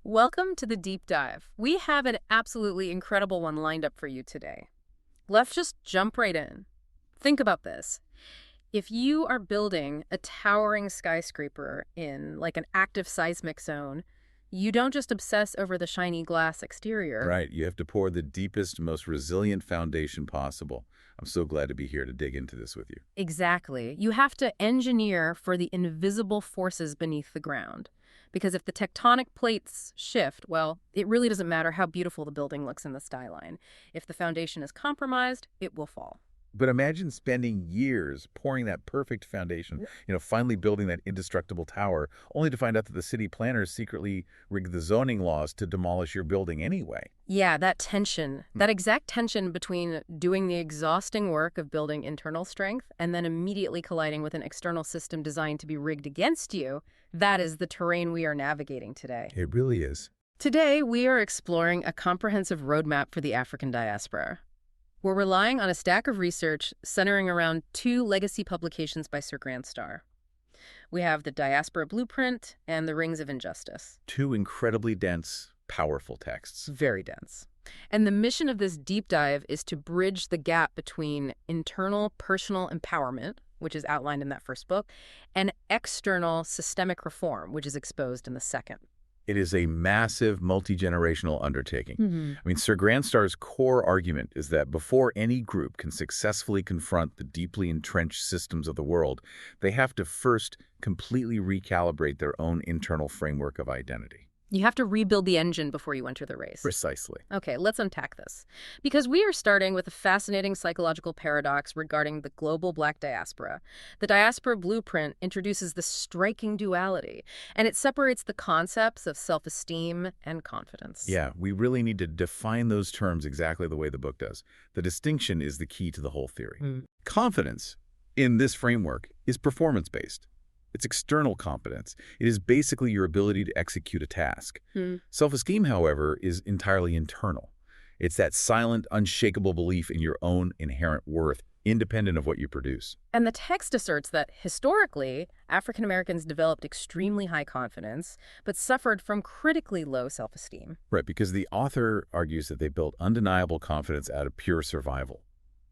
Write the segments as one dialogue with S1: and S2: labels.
S1: Welcome to the deep dive. We have an absolutely incredible one lined up for you today. Let's just jump right in. Think about this. If you are building a towering skyscraper in like an active seismic zone, you don't just obsess over the shiny glass exterior.
S2: Right. You have to pour the deepest, most resilient foundation possible. I'm so glad to be here to dig into this with you.
S1: Exactly. You have to engineer for the invisible forces beneath the ground. Because if the tectonic plates shift, well, it really doesn't matter how beautiful the building looks in the skyline. If the foundation is compromised, it will fall.
S2: But imagine spending years pouring that perfect foundation, finally building that indestructible tower, only to find out that the city planners secretly rigged the zoning laws to demolish your building anyway.
S1: Yeah, that tension, that exact tension between doing the exhausting work of building internal strength and then immediately colliding with an external system designed to be rigged against you, that is the terrain we are navigating today.
S2: It really is.
S1: Today, we are exploring a comprehensive roadmap for the African diaspora. We're relying on a stack of research centering around two legacy publications by Sir Grant Starr. We have the Diaspora Blueprint and the Rings of Injustice.
S2: Two incredibly dense, powerful texts.
S1: Very dense. And the mission of this deep dive is to bridge the gap between internal personal empowerment, which is outlined in that first book, and external systemic reform, which is exposed in the second.
S2: It is a massive, multi-generational undertaking. Sir Grant Starr's core argument is that before any group can successfully confront the deeply entrenched systems of the world, they have to first completely recalibrate their own internal framework of identity.
S1: You have to rebuild the engine before you enter the race.
S2: Precisely.
S1: Okay, let's unpack this. Because we are starting with a fascinating psychological paradox regarding the global Black diaspora. The Diaspora Blueprint introduces the striking duality, and it separates the concepts of self-esteem and confidence.
S2: Yeah, we really need to define those terms exactly the way the book does. The distinction is the key to the whole theory. Confidence, in this framework, is performance-based. It's external competence. It is basically your ability to execute a task. Self-esteem, however, is entirely internal. It's that silent, unshakable belief in your own inherent worth, independent of what you produce.
S1: And the text asserts that, historically, African Americans developed extremely high confidence, but suffered from critically low self-esteem.
S2: Right, because the author argues that they built undeniable confidence out of pure survival.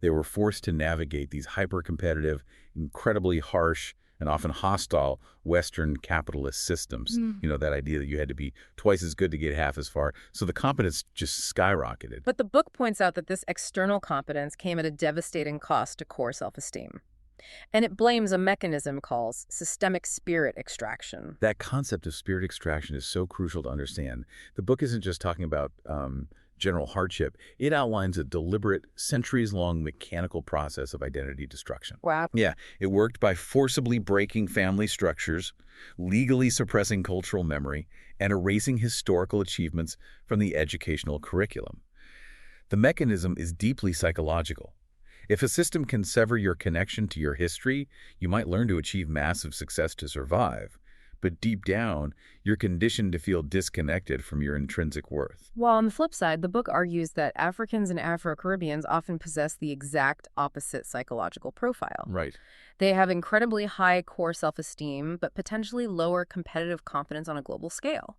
S2: They were forced to navigate these hyper-competitive, incredibly harsh, and often hostile Western capitalist systems. That idea that you had to be twice as good to get half as far. So the competence just skyrocketed.
S1: But the book points out that this external competence came at a devastating cost to core self-esteem. And it blames a mechanism called systemic spirit extraction.
S2: That concept of spirit extraction is so crucial to understand. The book isn't just talking about general hardship. It outlines a deliberate, centuries-long mechanical process of identity destruction.
S1: Wow.
S2: Yeah, it worked by forcibly breaking family structures, legally suppressing cultural memory, and erasing historical achievements from the educational curriculum. The mechanism is deeply psychological. If a system can sever your connection to your history, you might learn to achieve massive success to survive. But deep down, you're conditioned to feel disconnected from your intrinsic worth.
S1: While on the flip side, the book argues that Africans and Afro-Caribbeans often possess the exact opposite psychological profile.
S2: Right.
S1: They have incredibly high core self-esteem, but potentially lower competitive confidence on a global scale.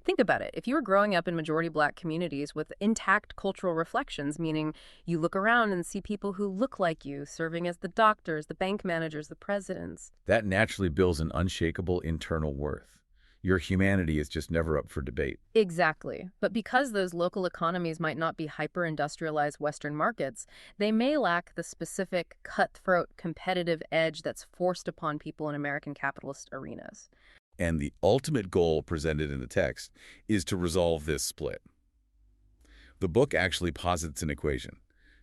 S1: Think about it. If you were growing up in majority Black communities with intact cultural reflections, meaning you look around and see people who look like you serving as the doctors, the bank managers, the presidents.
S2: That naturally builds an unshakable internal worth. Your humanity is just never up for debate.
S1: Exactly. But because those local economies might not be hyper-industrialized Western markets, they may lack the specific cutthroat competitive edge that's forced upon people in American capitalist arenas.
S2: And the ultimate goal presented in the text is to resolve this split. The book actually posits an equation.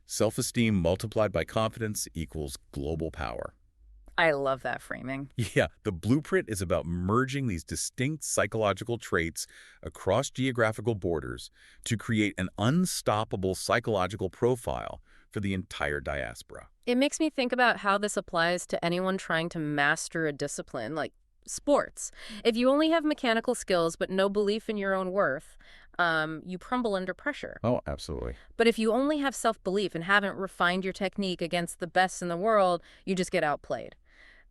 S2: Self-esteem multiplied by confidence equals global power.
S1: I love that framing.
S2: Yeah, the blueprint is about merging these distinct psychological traits across geographical borders to create an unstoppable psychological profile for the entire diaspora.
S1: It makes me think about how this applies to anyone trying to master a discipline, like sports. If you only have mechanical skills but no belief in your own worth, you crumble under pressure.
S2: Oh, absolutely.
S1: But if you only have self-belief and haven't refined your technique against the best in the world, you just get outplayed.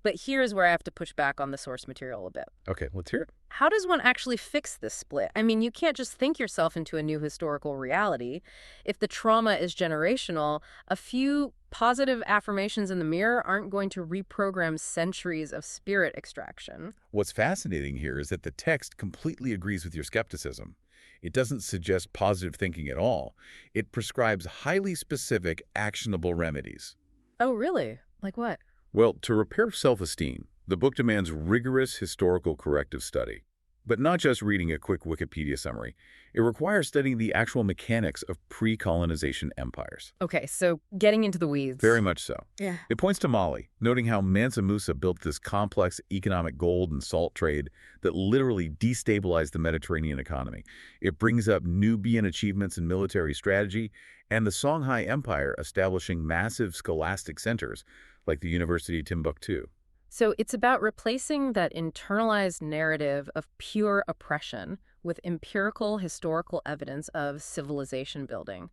S1: But here's where I have to push back on the source material a bit.
S2: Okay, let's hear it.
S1: How does one actually fix this split? I mean, you can't just think yourself into a new historical reality. If the trauma is generational, a few positive affirmations in the mirror aren't going to reprogram centuries of spirit extraction.
S2: What's fascinating here is that the text completely agrees with your skepticism. It doesn't suggest positive thinking at all. It prescribes highly specific, actionable remedies.
S1: Oh, really? Like what?
S2: Well, to repair self-esteem, the book demands rigorous historical corrective study. But not just reading a quick Wikipedia summary. It requires studying the actual mechanics of pre-colonization empires.
S1: Okay, so getting into the weeds.
S2: Very much so.
S1: Yeah.
S2: It points to Mali, noting how Mansa Musa built this complex economic gold and salt trade that literally destabilized the Mediterranean economy. It brings up Nubian achievements in military strategy and the Songhai Empire establishing massive scholastic centers like the University of Timbuktu.
S1: So it's about replacing that internalized narrative of pure oppression with empirical historical evidence of civilization building.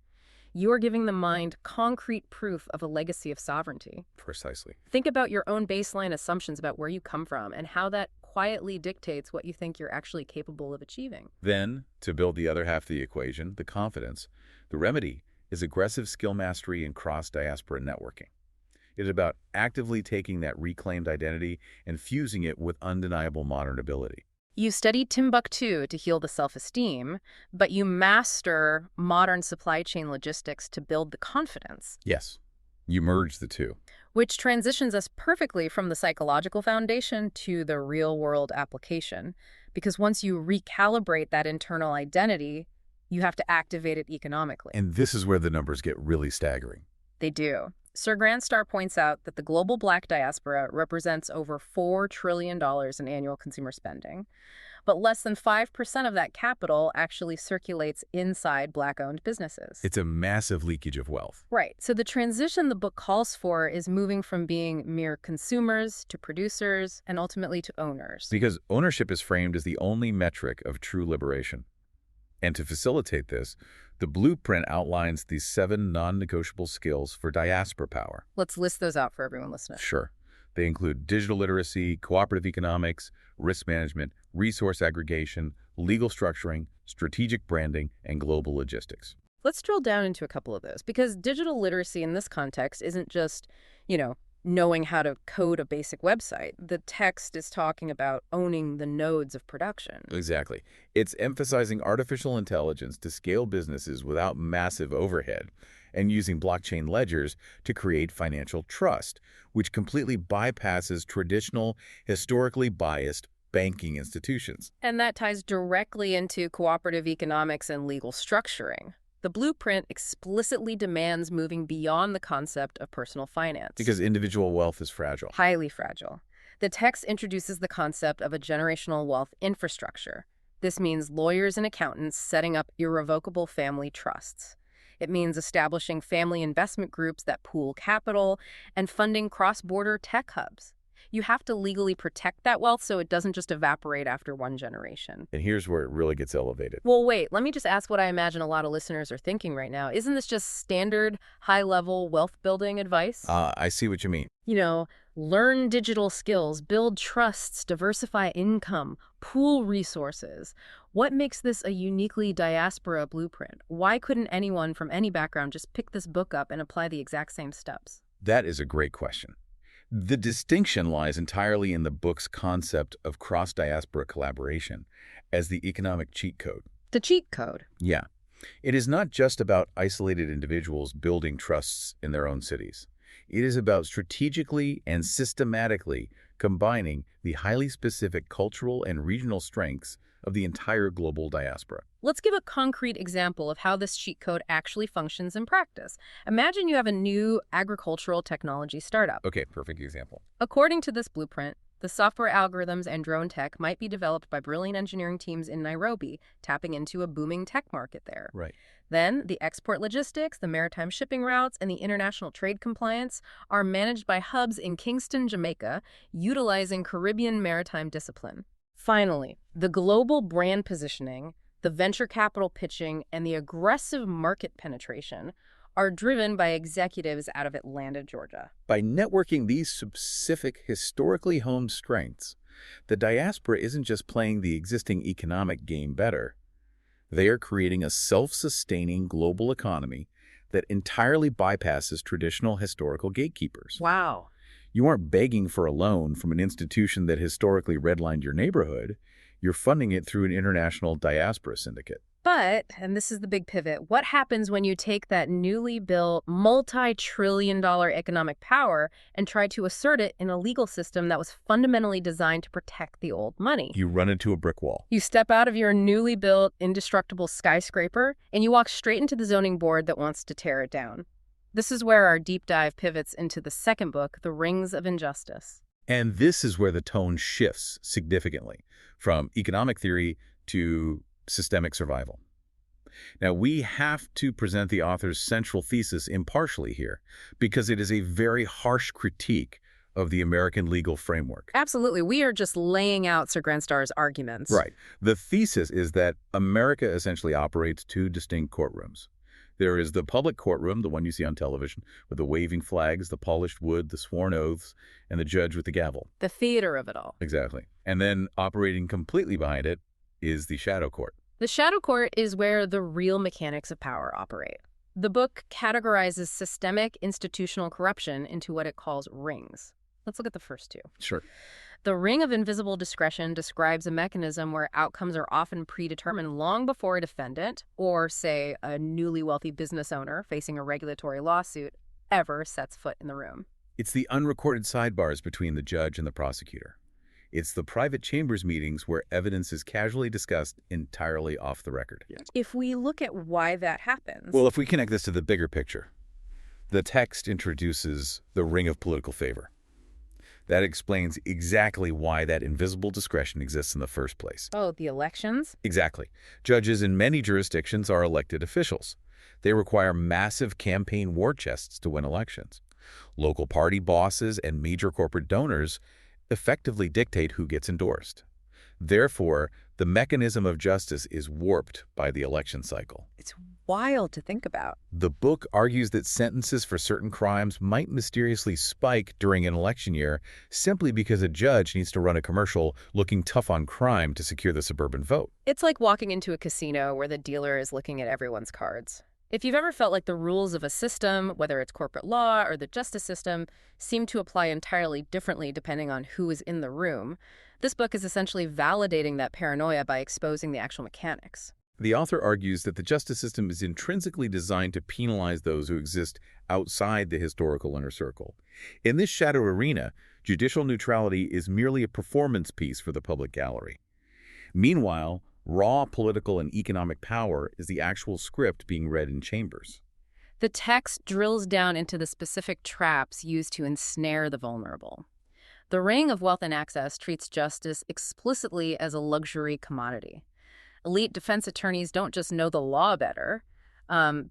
S1: You are giving the mind concrete proof of a legacy of sovereignty.
S2: Precisely.
S1: Think about your own baseline assumptions about where you come from and how that quietly dictates what you think you're actually capable of achieving.
S2: Then, to build the other half of the equation, the confidence, the remedy is aggressive skill mastery and cross-diaspora networking. It is about actively taking that reclaimed identity and fusing it with undeniable modern ability.
S1: You studied Timbuktu to heal the self-esteem, but you master modern supply chain logistics to build the confidence.
S2: Yes, you merge the two.
S1: Which transitions us perfectly from the psychological foundation to the real-world application. Because once you recalibrate that internal identity, you have to activate it economically.
S2: And this is where the numbers get really staggering.
S1: They do. Sir Grandstar points out that the global Black diaspora represents over $4 trillion in annual consumer spending, but less than 5% of that capital actually circulates inside Black-owned businesses.
S2: It's a massive leakage of wealth.
S1: Right. So the transition the book calls for is moving from being mere consumers to producers and ultimately to owners.
S2: Because ownership is framed as the only metric of true liberation. And to facilitate this, the blueprint outlines these 7 non-negotiable skills for diaspora power.
S1: Let's list those out for everyone listening.
S2: Sure. They include digital literacy, cooperative economics, risk management, resource aggregation, legal structuring, strategic branding, and global logistics.
S1: Let's drill down into a couple of those, because digital literacy in this context isn't just, knowing how to code a basic website. The text is talking about owning the nodes of production.
S2: Exactly. It's emphasizing artificial intelligence to scale businesses without massive overhead and using blockchain ledgers to create financial trust, which completely bypasses traditional, historically biased banking institutions.
S1: And that ties directly into cooperative economics and legal structuring. The blueprint explicitly demands moving beyond the concept of personal finance.
S2: Because individual wealth is fragile.
S1: Highly fragile. The text introduces the concept of a generational wealth infrastructure. This means lawyers and accountants setting up irrevocable family trusts. It means establishing family investment groups that pool capital and funding cross-border tech hubs. You have to legally protect that wealth so it doesn't just evaporate after one generation.
S2: And here's where it really gets elevated.
S1: Well, wait, let me just ask what I imagine a lot of listeners are thinking right now. Isn't this just standard high-level wealth-building advice?
S2: I see what you mean.
S1: Learn digital skills, build trusts, diversify income, pool resources. What makes this a uniquely diaspora blueprint? Why couldn't anyone from any background just pick this book up and apply the exact same steps?
S2: That is a great question. The distinction lies entirely in the book's concept of cross-diaspora collaboration as the economic cheat code.
S1: The cheat code?
S2: Yeah. It is not just about isolated individuals building trusts in their own cities. It is about strategically and systematically combining the highly specific cultural and regional strengths of the entire global diaspora.
S1: Let's give a concrete example of how this cheat code actually functions in practice. Imagine you have a new agricultural technology startup.
S2: Okay, perfect example.
S1: According to this blueprint, the software algorithms and drone tech might be developed by brilliant engineering teams in Nairobi, tapping into a booming tech market there.
S2: Right.
S1: Then, the export logistics, the maritime shipping routes, and the international trade compliance are managed by hubs in Kingston, Jamaica, utilizing Caribbean maritime discipline. Finally, the global brand positioning, the venture capital pitching, and the aggressive market penetration are driven by executives out of Atlanta, Georgia.
S2: By networking these specific, historically honed strengths, the diaspora isn't just playing the existing economic game better. They are creating a self-sustaining global economy that entirely bypasses traditional historical gatekeepers.
S1: Wow.
S2: You aren't begging for a loan from an institution that historically redlined your neighborhood. You're funding it through an international diaspora syndicate.
S1: But, and this is the big pivot, what happens when you take that newly built multi-trillion-dollar economic power and try to assert it in a legal system that was fundamentally designed to protect the old money?
S2: You run into a brick wall.
S1: You step out of your newly built, indestructible skyscraper, and you walk straight into the zoning board that wants to tear it down. This is where our deep dive pivots into the second book, The Rings of Injustice.
S2: And this is where the tone shifts significantly, from economic theory to systemic survival. Now, we have to present the author's central thesis impartially here, because it is a very harsh critique of the American legal framework.
S1: Absolutely. We are just laying out Sir Grenstar's arguments.
S2: Right. The thesis is that America essentially operates two distinct courtrooms. There is the public courtroom, the one you see on television, with the waving flags, the polished wood, the sworn oaths, and the judge with the gavel.
S1: The theater of it all.
S2: Exactly. And then operating completely behind it is the shadow court.
S1: The shadow court is where the real mechanics of power operate. The book categorizes systemic institutional corruption into what it calls rings. Let's look at the first two.
S2: Sure.
S1: The ring of invisible discretion describes a mechanism where outcomes are often predetermined long before a defendant, or say a newly wealthy business owner facing a regulatory lawsuit, ever sets foot in the room.
S2: It's the unrecorded sidebars between the judge and the prosecutor. It's the private chambers meetings where evidence is casually discussed entirely off the record.
S1: If we look at why that happens...
S2: Well, if we connect this to the bigger picture, the text introduces the ring of political favor. That explains exactly why that invisible discretion exists in the first place.
S1: Oh, the elections?
S2: Exactly. Judges in many jurisdictions are elected officials. They require massive campaign war chests to win elections. Local party bosses and major corporate donors effectively dictate who gets endorsed. Therefore, the mechanism of justice is warped by the election cycle.
S1: It's wild to think about.
S2: The book argues that sentences for certain crimes might mysteriously spike during an election year simply because a judge needs to run a commercial looking tough on crime to secure the suburban vote.
S1: It's like walking into a casino where the dealer is looking at everyone's cards. If you've ever felt like the rules of a system, whether it's corporate law or the justice system, seem to apply entirely differently depending on who is in the room, this book is essentially validating that paranoia by exposing the actual mechanics.
S2: The author argues that the justice system is intrinsically designed to penalize those who exist outside the historical inner circle. In this shadow arena, judicial neutrality is merely a performance piece for the public gallery. Meanwhile, raw political and economic power is the actual script being read in chambers.
S1: The text drills down into the specific traps used to ensnare the vulnerable. The Ring of Wealth and Access treats justice explicitly as a luxury commodity. Elite defense attorneys don't just know the law better.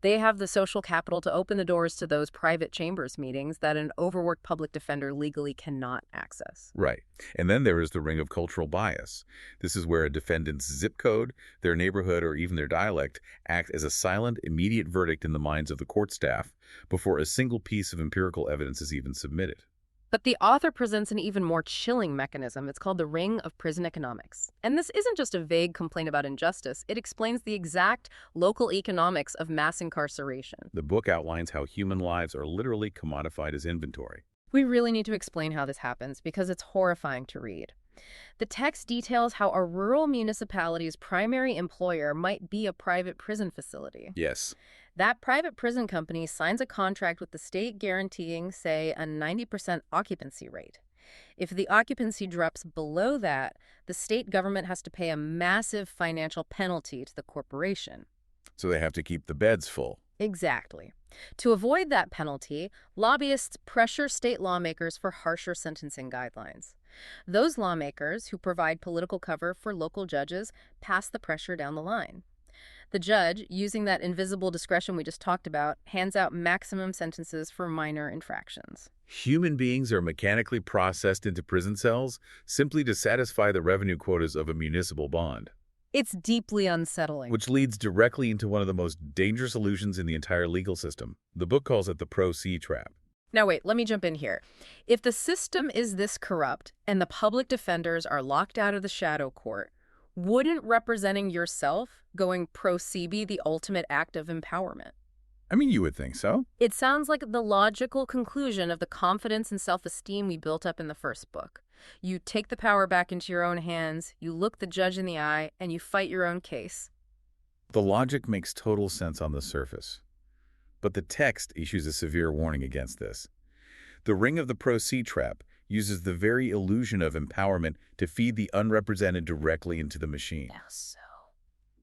S1: They have the social capital to open the doors to those private chambers meetings that an overworked public defender legally cannot access.
S2: Right. And then there is the ring of cultural bias. This is where a defendant's zip code, their neighborhood, or even their dialect act as a silent, immediate verdict in the minds of the court staff before a single piece of empirical evidence is even submitted.
S1: But the author presents an even more chilling mechanism. It's called the Ring of Prison Economics. And this isn't just a vague complaint about injustice. It explains the exact local economics of mass incarceration.
S2: The book outlines how human lives are literally commodified as inventory.
S1: We really need to explain how this happens because it's horrifying to read. The text details how a rural municipality's primary employer might be a private prison facility.
S2: Yes.
S1: That private prison company signs a contract with the state guaranteeing, say, a 90% occupancy rate. If the occupancy drops below that, the state government has to pay a massive financial penalty to the corporation.
S2: So they have to keep the beds full.
S1: Exactly. To avoid that penalty, lobbyists pressure state lawmakers for harsher sentencing guidelines. Those lawmakers, who provide political cover for local judges, pass the pressure down the line. The judge, using that invisible discretion we just talked about, hands out maximum sentences for minor infractions.
S2: Human beings are mechanically processed into prison cells simply to satisfy the revenue quotas of a municipal bond.
S1: It's deeply unsettling.
S2: Which leads directly into one of the most dangerous illusions in the entire legal system. The book calls it the pro-se trap.
S1: Now wait, let me jump in here. If the system is this corrupt and the public defenders are locked out of the shadow court, wouldn't representing yourself, going pro se, be the ultimate act of empowerment?
S2: I mean, you would think so.
S1: It sounds like the logical conclusion of the confidence and self-esteem we built up in the first book. You take the power back into your own hands, you look the judge in the eye, and you fight your own case.
S2: The logic makes total sense on the surface. But the text issues a severe warning against this. The ring of the pro-se trap uses the very illusion of empowerment to feed the unrepresented directly into the machine.
S1: How so?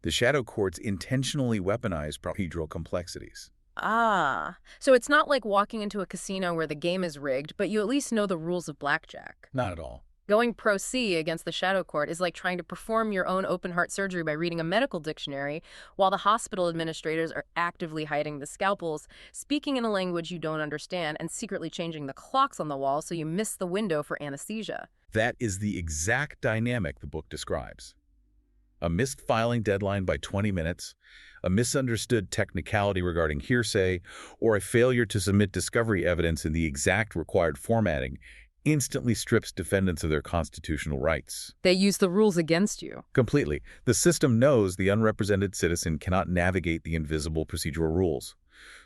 S2: The shadow courts intentionally weaponize procedural complexities.
S1: Ah, so it's not like walking into a casino where the game is rigged, but you at least know the rules of blackjack.
S2: Not at all.
S1: Going pro se against the shadow court is like trying to perform your own open-heart surgery by reading a medical dictionary while the hospital administrators are actively hiding the scalpels, speaking in a language you don't understand, and secretly changing the clocks on the wall so you miss the window for anesthesia.
S2: That is the exact dynamic the book describes. A missed filing deadline by 20 minutes, a misunderstood technicality regarding hearsay, or a failure to submit discovery evidence in the exact required formatting instantly strips defendants of their constitutional rights.
S1: They use the rules against you.
S2: Completely. The system knows the unrepresented citizen cannot navigate the invisible procedural rules.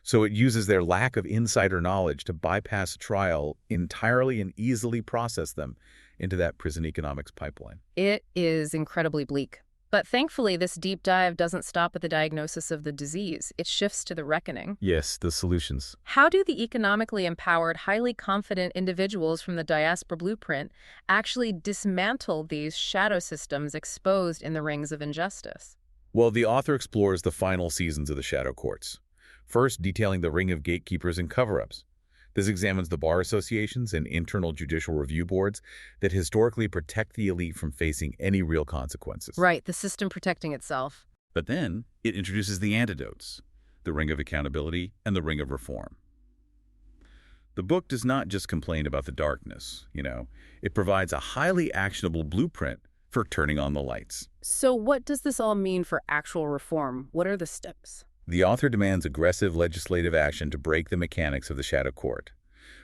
S2: So it uses their lack of insider knowledge to bypass a trial entirely and easily process them into that prison economics pipeline.
S1: It is incredibly bleak. But thankfully, this deep dive doesn't stop at the diagnosis of the disease. It shifts to the reckoning.
S2: Yes, the solutions.
S1: How do the economically empowered, highly confident individuals from the diaspora blueprint actually dismantle these shadow systems exposed in the rings of injustice?
S2: Well, the author explores the final seasons of the shadow courts, first detailing the ring of gatekeepers and cover-ups. This examines the bar associations and internal judicial review boards that historically protect the elite from facing any real consequences.
S1: Right, the system protecting itself.
S2: But then it introduces the antidotes, the ring of accountability and the ring of reform. The book does not just complain about the darkness, it provides a highly actionable blueprint for turning on the lights.
S1: So what does this all mean for actual reform? What are the steps?
S2: The author demands aggressive legislative action to break the mechanics of the shadow court.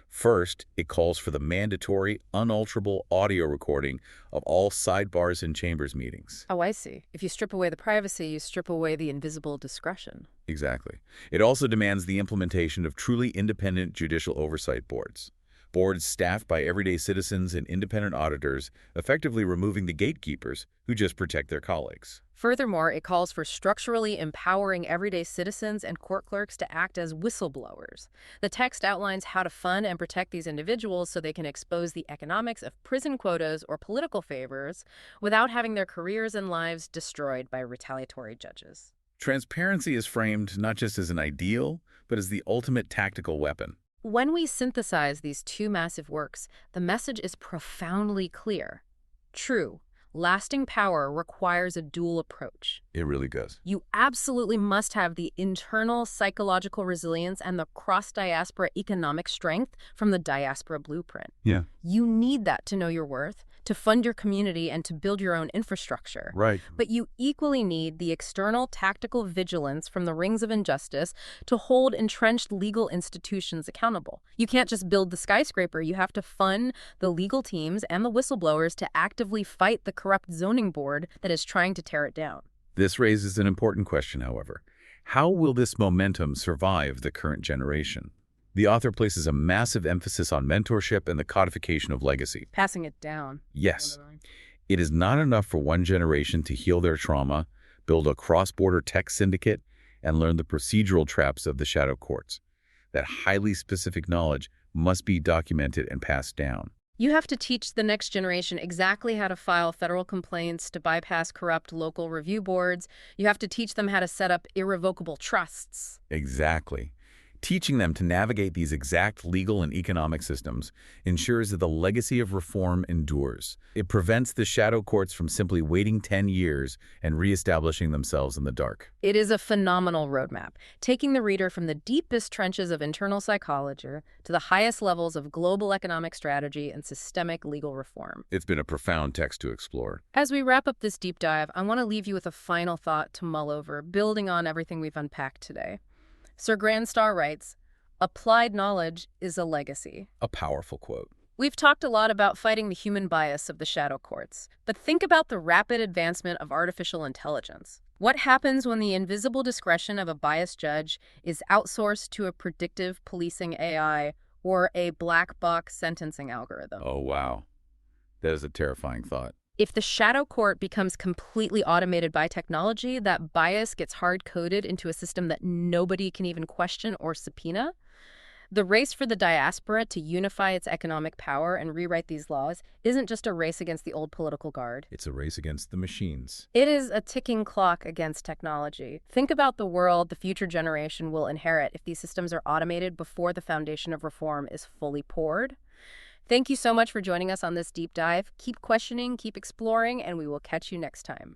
S2: First, it calls for the mandatory, unalterable audio recording of all sidebars and chambers meetings.
S1: Oh, I see. If you strip away the privacy, you strip away the invisible discretion.
S2: Exactly. It also demands the implementation of truly independent judicial oversight boards. Boards staffed by everyday citizens and independent auditors, effectively removing the gatekeepers who just protect their colleagues.
S1: Furthermore, it calls for structurally empowering everyday citizens and court clerks to act as whistleblowers. The text outlines how to fund and protect these individuals so they can expose the economics of prison quotas or political favors without having their careers and lives destroyed by retaliatory judges.
S2: Transparency is framed not just as an ideal, but as the ultimate tactical weapon.
S1: When we synthesize these two massive works, the message is profoundly clear. True, lasting power requires a dual approach.
S2: It really does.
S1: You absolutely must have the internal psychological resilience and the cross-diaspora economic strength from the diaspora blueprint.
S2: Yeah.
S1: You need that to know your worth, to fund your community, and to build your own infrastructure.
S2: Right.
S1: But you equally need the external tactical vigilance from the rings of injustice to hold entrenched legal institutions accountable. You can't just build the skyscraper. You have to fund the legal teams and the whistleblowers to actively fight the corrupt zoning board that is trying to tear it down.
S2: This raises an important question, however. How will this momentum survive the current generation? The author places a massive emphasis on mentorship and the codification of legacy.
S1: Passing it down.
S2: Yes. It is not enough for one generation to heal their trauma, build a cross-border tech syndicate, and learn the procedural traps of the shadow courts. That highly specific knowledge must be documented and passed down.
S1: You have to teach the next generation exactly how to file federal complaints, to bypass corrupt local review boards. You have to teach them how to set up irrevocable trusts.
S2: Exactly. Teaching them to navigate these exact legal and economic systems ensures that the legacy of reform endures. It prevents the shadow courts from simply waiting 10 years and reestablishing themselves in the dark.
S1: It is a phenomenal roadmap, taking the reader from the deepest trenches of internal psychology to the highest levels of global economic strategy and systemic legal reform.
S2: It's been a profound text to explore.
S1: As we wrap up this deep dive, I want to leave you with a final thought to mull over, building on everything we've unpacked today. Sir Grandstar writes, "Applied knowledge is a legacy."
S2: A powerful quote.
S1: We've talked a lot about fighting the human bias of the shadow courts, but think about the rapid advancement of artificial intelligence. What happens when the invisible discretion of a biased judge is outsourced to a predictive policing AI or a black box sentencing algorithm?
S2: Oh, wow. That is a terrifying thought.
S1: If the shadow court becomes completely automated by technology, that bias gets hard-coded into a system that nobody can even question or subpoena. The race for the diaspora to unify its economic power and rewrite these laws isn't just a race against the old political guard.
S2: It's a race against the machines.
S1: It is a ticking clock against technology. Think about the world the future generation will inherit if these systems are automated before the foundation of reform is fully poured. Thank you so much for joining us on this deep dive. Keep questioning, keep exploring, and we will catch you next time.